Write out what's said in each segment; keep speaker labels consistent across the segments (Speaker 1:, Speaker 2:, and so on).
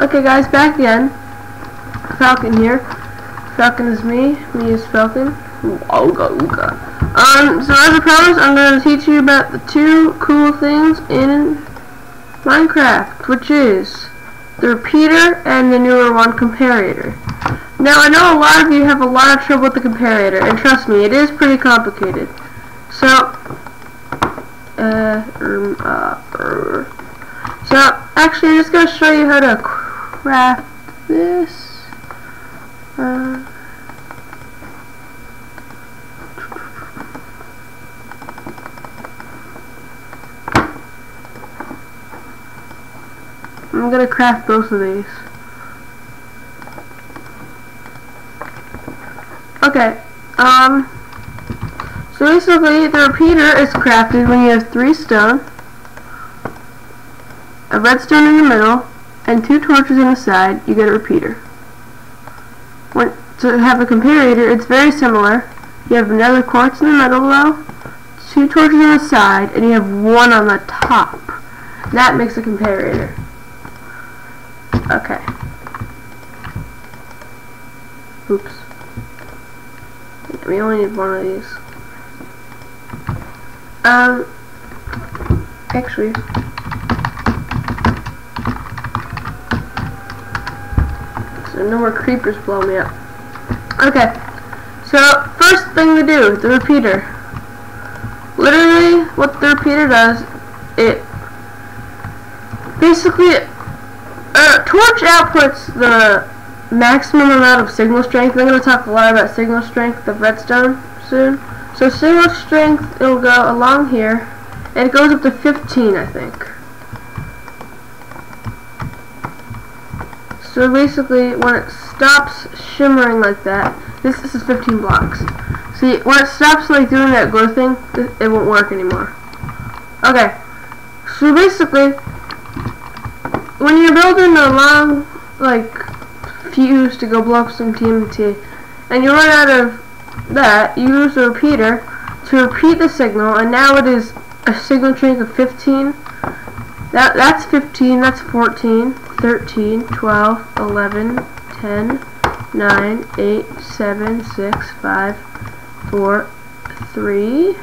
Speaker 1: Okay guys, back again. Falcon here. Falcon is me. Me is Falcon. Ooga ooga. So as I promised, I'm going to teach you about the two cool things in Minecraft, which is the repeater and the newer one, Comparator. Now I know a lot of you have a lot of trouble with the Comparator, and trust me, it is pretty complicated. So actually, I'm just going to show you how to craft this. I'm going to craft both of these. Okay, so basically the repeater is crafted when you have 3 stone, a redstone in the middle, and 2 torches on the side. You get a repeater. To have a comparator, it's very similar. You have another quartz in the middle below, 2 torches on the side, and you have 1 on the top. That makes a comparator. Okay. Oops. We only need 1 of these. Actually, so no more creepers blow me up. Okay, so first thing to do, the repeater. Literally, what the repeater does, it basically, torch outputs the maximum amount of signal strength. I'm going to talk a lot about signal strength of redstone soon. So signal strength, it'll go along here, and it goes up to 15, I think. So basically, when it stops shimmering like that, this is 15 blocks. See, when it stops like doing that glow thing, it won't work anymore. Okay, so basically, when you're building a long, like, fuse to go blow up some TNT, and you run out of that, you use the repeater to repeat the signal, and now it is a signal strength of 15. That's 15, that's 14, 13, 12, 11, 10, 9, 8, 7, 6, 5, 4, 3,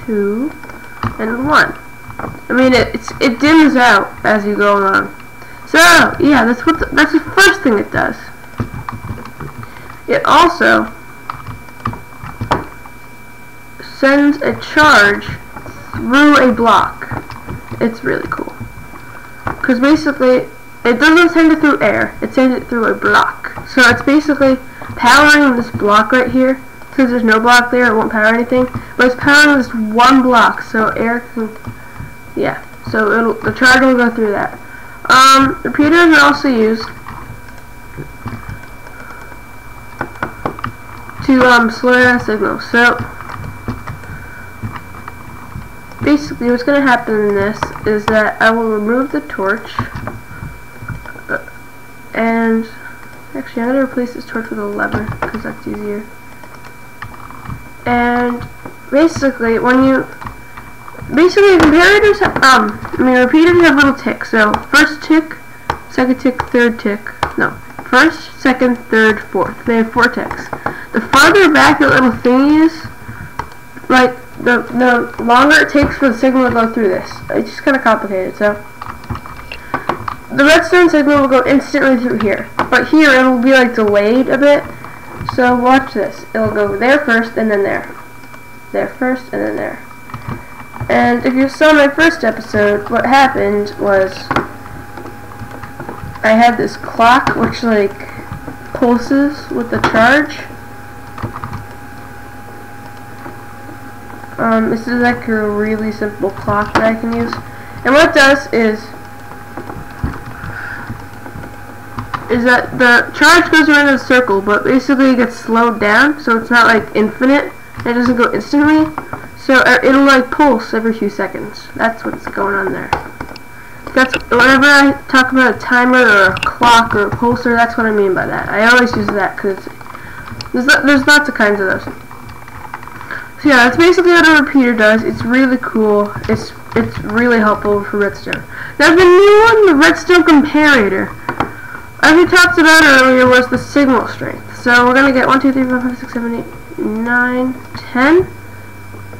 Speaker 1: 2, and 1. I mean, it dims out as you go along. So yeah, that's the first thing it does. It also sends a charge through a block. It's really cool. Because basically, it doesn't send it through air, it sends it through a block. So it's basically powering this block right here. Since there's no block there, it won't power anything. But it's powering this one block, so air can, yeah. So the charge will go through that. Repeaters are also used to slow down signals. So basically, what's going to happen in this is that I will remove the torch, and actually I'm going to replace this torch with a lever because that's easier. And basically, comparators, repeaters have little ticks. So first tick, second tick, third tick. No, first, second, third, fourth. They have 4 ticks. The farther back the little thingy is, like the longer it takes for the signal to go through this. It's just kind of complicated. So the redstone signal will go instantly through here, but here it will be like delayed a bit. So watch this. It'll go there first and then there. There first and then there. And if you saw my first episode, what happened was I had this clock which like pulses with the charge. This is like a really simple clock that I can use. And what it does is that the charge goes around in a circle, but basically it gets slowed down, so it's not like infinite. It doesn't go instantly, so it'll like pulse every few seconds. That's what's going on there. That's whenever I talk about a timer or a clock or a pulser, that's what I mean by that. I always use that because there's lots of kinds of those. So yeah, that's basically what a repeater does. It's really cool. It's really helpful for redstone. Now the new one, the redstone comparator. as we talked about earlier, was the signal strength. So we're going to get 1, 2, 3, 4, 5, 6, 7, 8, 9, 10.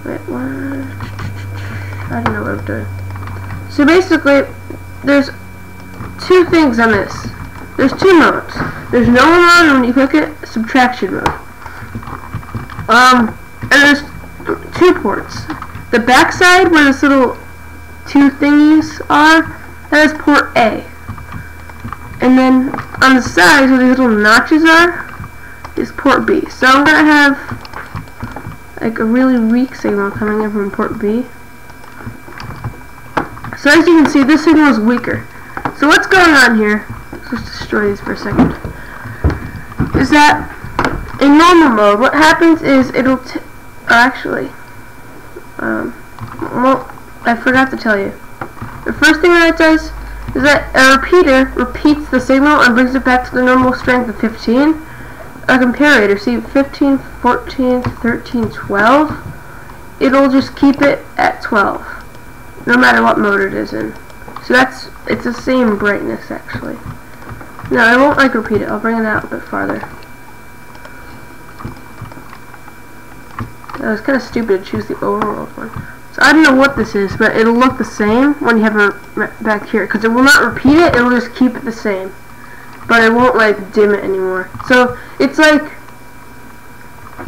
Speaker 1: Wait, 1. I don't know what I'm doing. So basically, there's two things on this. There's two modes. There's normal mode, and when you click it, subtraction mode. And there's two ports. The back side, where this little two thingies are, that is port A. And then on the sides, where these little notches are, is port B. So I'm gonna have like a really weak signal coming in from port B. So as you can see, this signal is weaker. So what's going on here? Let's just destroy these for a second. Is that in normal mode, what happens is it'll actually, well, I forgot to tell you. The first thing that it does is that a repeater repeats the signal and brings it back to the normal strength of 15. A comparator, see 15, 14, 13, 12, it'll just keep it at 12, no matter what mode it is in. So it's the same brightness actually. No, I won't like repeat it, I'll bring it out a bit farther. It was kind of stupid to choose the overworld one. So I don't know what this is, but it'll look the same when you have it back here, because it will not repeat it, it will just keep it the same. But it won't like dim it anymore. So it's like,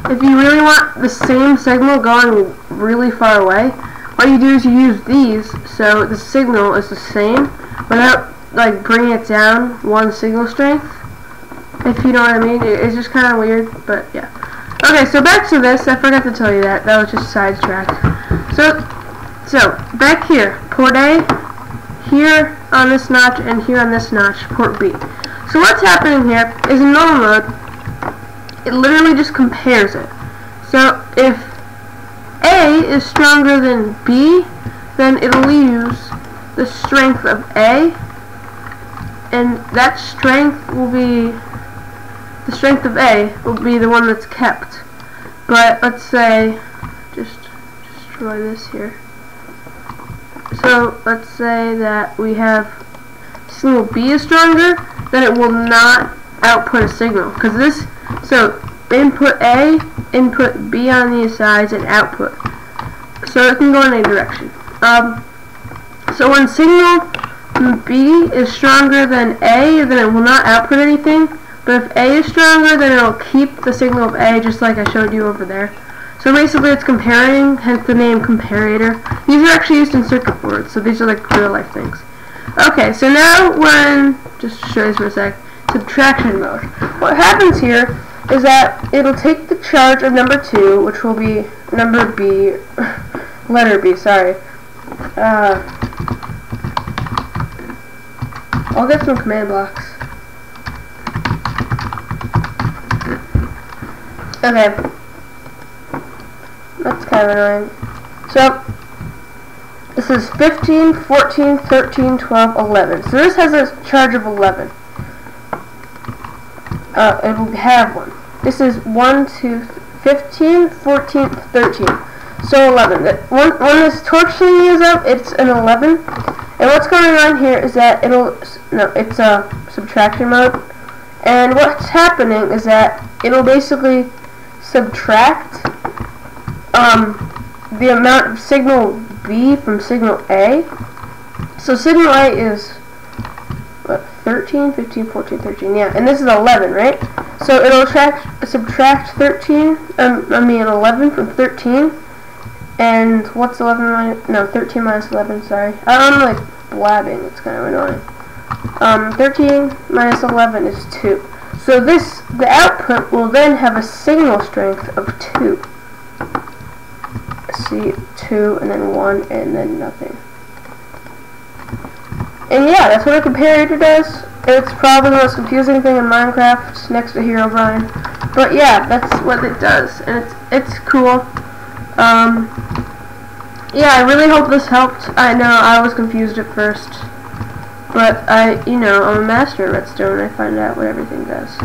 Speaker 1: if you really want the same signal going really far away, what you do is you use these so the signal is the same without like bringing it down one signal strength, if you know what I mean. It's just kind of weird, but yeah. Okay, so back to this. I forgot to tell you that. That was just sidetrack. So back here, port A, here on this notch, and here on this notch, port B. So what's happening here is in normal mode, it literally just compares it. So if A is stronger than B, then it'll use the strength of A, and that strength will be, the strength of A will be the one that's kept. But let's say, just destroy this here. So let's say that we have signal B is stronger, then it will not output a signal. Because this, so input A, input B on these sides, and output. So it can go in any direction. So when signal B is stronger than A, then it will not output anything. But if A is stronger, then it'll keep the signal of A, just like I showed you over there. So basically it's comparing, hence the name comparator. These are actually used in circuit boards, so these are like real life things. Okay, so now we're in, just to show you for a sec, subtraction mode. What happens here is that it'll take the charge of number 2, which will be number B, letter B, sorry. I'll get some command blocks. Okay, that's kind of annoying. So, this is 15, 14, 13, 12, 11. So this has a charge of 11. It will have one. This is 1, 2, 15, 14, 13. So 11. When this torch thingy is up, it's an 11. And what's going on here is that it's a subtraction mode. And what's happening is that it'll basically subtract the amount of signal B from signal A. So signal A is what, 13, 15, 14, 13, yeah, and this is 11, right? So it'll subtract 11 from 13, and what's 11 minus, no, 13 minus 11, sorry. I'm like blabbing, it's kind of annoying. 13 minus 11 is 2. So the output will then have a signal strength of 2. See, 2, and then 1, and then nothing. And yeah, that's what a comparator does. It's probably the most confusing thing in Minecraft, next to Herobrine. But yeah, that's what it does, and it's cool. Yeah, I really hope this helped. I know I was confused at first, but I'm a master at Redstone. I find out what everything does.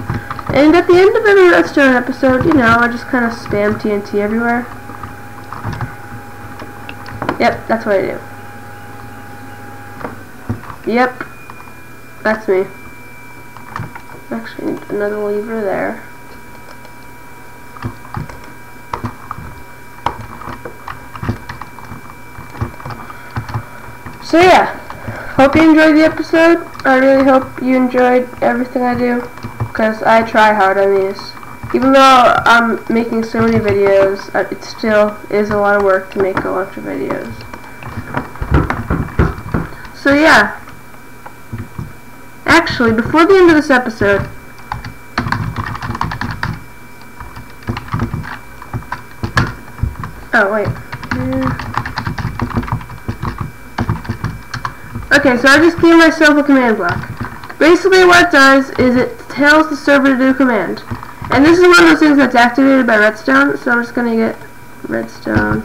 Speaker 1: And at the end of every Redstone episode, I just kind of spam TNT everywhere. Yep, that's what I do. Yep, that's me. Actually, need another lever there. So yeah, hope you enjoyed the episode. I really hope you enjoyed everything I do, because I try hard on these. Even though I'm making so many videos, it still is a lot of work to make a bunch of videos. So yeah, actually, before the end of this episode, oh wait. Okay, so I just gave myself a command block. Basically what it does is it tells the server to do a command. And this is one of those things that's activated by Redstone, so I'm just going to get Redstone.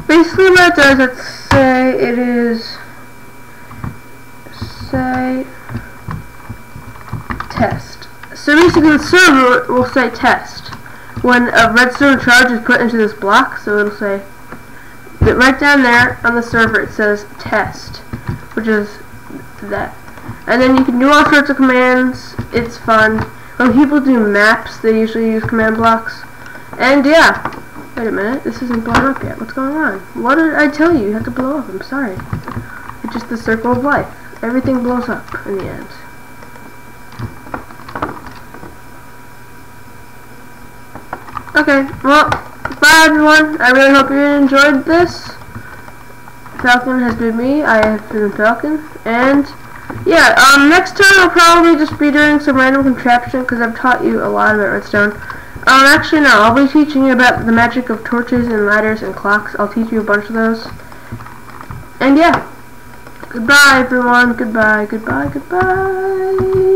Speaker 1: Basically what it does, let's say it is, say, test. So basically the server will say test when a redstone charge is put into this block, so it'll say, right down there on the server it says test, which is that. And then you can do all sorts of commands. It's fun. When people do maps, they usually use command blocks. And yeah, wait a minute, this isn't blown up yet. What's going on? What did I tell you? You had to blow up. I'm sorry. It's just the circle of life. Everything blows up in the end. Okay, well, bye everyone. I really hope you enjoyed this. Falcon has been me. I have been Falcon. And yeah, next time I'll probably just be doing some random contraption because I've taught you a lot about Redstone. Actually no, I'll be teaching you about the magic of torches and ladders and clocks. I'll teach you a bunch of those. And yeah, goodbye everyone. Goodbye, goodbye, goodbye.